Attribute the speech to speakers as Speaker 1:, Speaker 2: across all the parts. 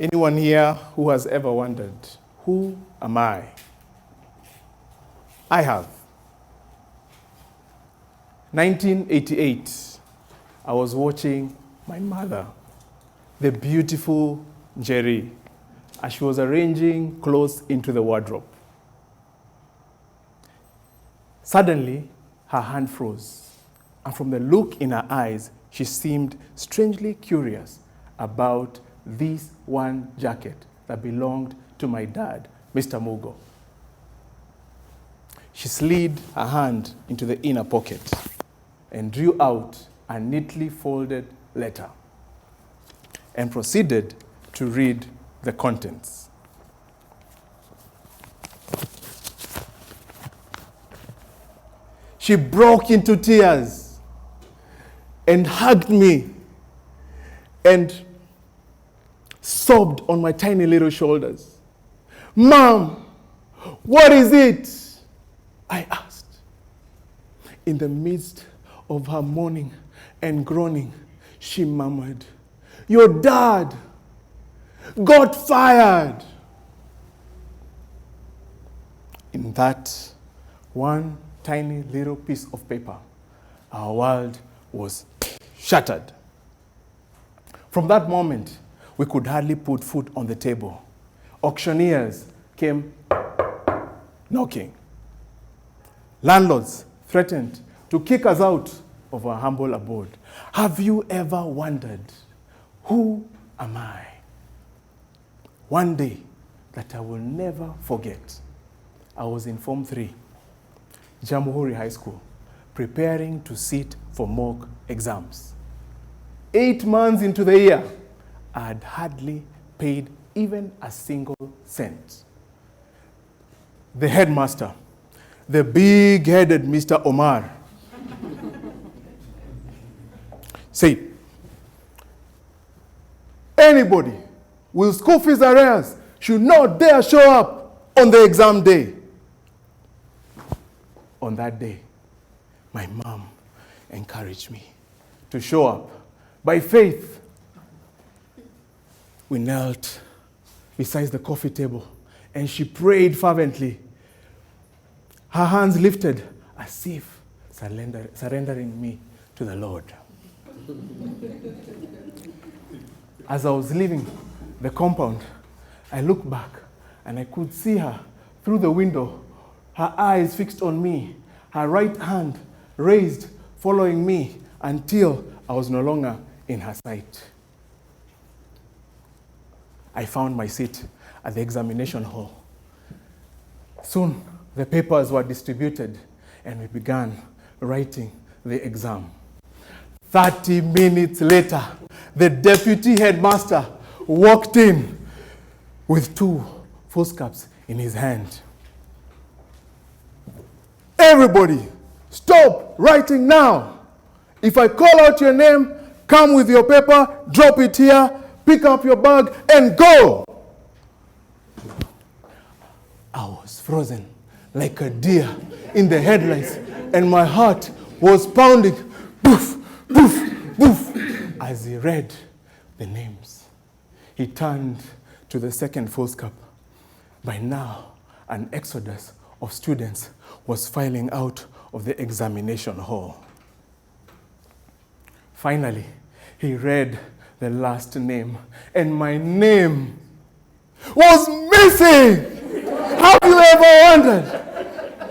Speaker 1: Anyone here who has ever wondered, who am I? I have. 1988, I was watching my mother, the beautiful Muchiri, as she was arranging clothes into the wardrobe. Suddenly, her hand froze, and from the look in her eyes, she seemed strangely curious about this one jacket that belonged to my dad, Mr. Mugo. She slid her hand into the inner pocket and drew out a neatly folded letter and proceeded to read the contents. She broke into tears and hugged me and sobbed on my tiny little shoulders. "Mom, what is it?" I asked. In the midst of her moaning and groaning, she murmured, "Your dad got fired." In that one tiny little piece of paper, our world was shattered. From that moment, we could hardly put food on the table. Auctioneers came knocking. Landlords threatened to kick us out of our humble abode. Have you ever wondered, who am I? One day that I will never forget, I was in Form 3, Jamhuri High School, preparing to sit for mock exams. 8 months into the year, I had hardly paid even a single cent. The headmaster, the big-headed Mr. Omar, said, "Anybody with school fees arrears should not dare show up on the exam day." On that day, my mom encouraged me to show up. By faith, we knelt beside the coffee table and she prayed fervently, her hands lifted as if surrendering me to the Lord. As I was leaving the compound, I looked back and I could see her through the window, her eyes fixed on me, her right hand raised, following me until I was no longer in her sight. I found my seat at the examination hall. Soon, the papers were distributed and we began writing the exam. 30 minutes later, the deputy headmaster walked in with 2 foolscaps in his hand. "Everybody, stop writing now. If I call out your name, come with your paper, drop it here, pick up your bag, and go." I was frozen like a deer in the headlights, and my heart was pounding, poof, poof, poof, as he read the names. He turned to the second foolscap. By now, an exodus of students was filing out of the examination hall. Finally, he read the last name, and my name was missing. Have you ever wondered,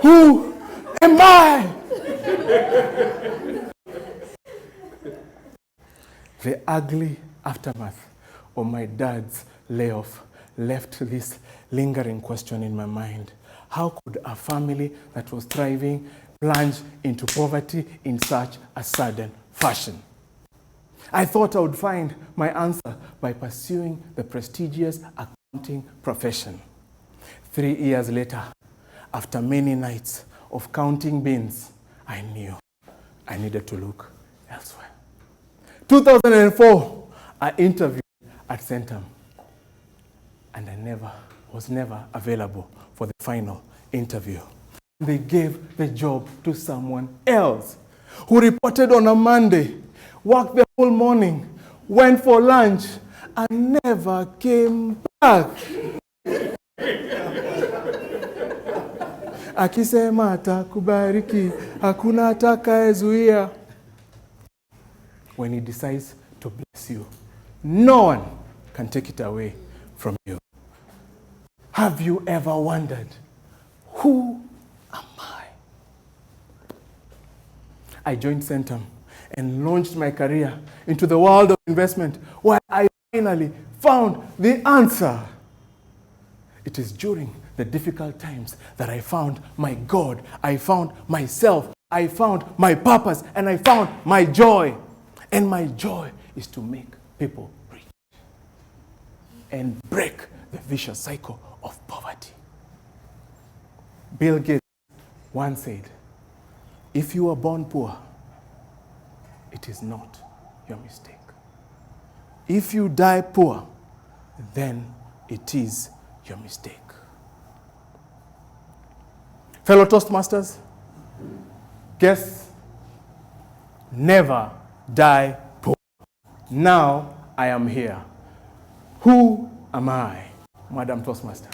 Speaker 1: who am I? The ugly aftermath of my dad's layoff left this lingering question in my mind. How could a family that was thriving plunge into poverty in such a sudden fashion? I thought I would find my answer by pursuing the prestigious accounting profession. 3 years later, after many nights of counting beans, I knew I needed to look elsewhere. 2004, I interviewed at Centum, and I was never available for the final interview. They gave the job to someone else who reported on a Monday, worked the whole morning, went for lunch, and never came back. Akisema atakubariki, hakuna atakayezuia. When he decides to bless you, no one can take it away from you. Have you ever wondered, who am I? I joined Centum and launched my career into the world of investment, where I finally found the answer. It is during the difficult times that I found my God, I found myself, I found my purpose, and I found my joy. And my joy is to make people rich and break the vicious cycle of poverty. Bill Gates once said, if you are born poor, it is not your mistake. If you die poor, then it is your mistake. Fellow Toastmasters, guests never die poor. Now I am here. Who am I, Madam Toastmaster?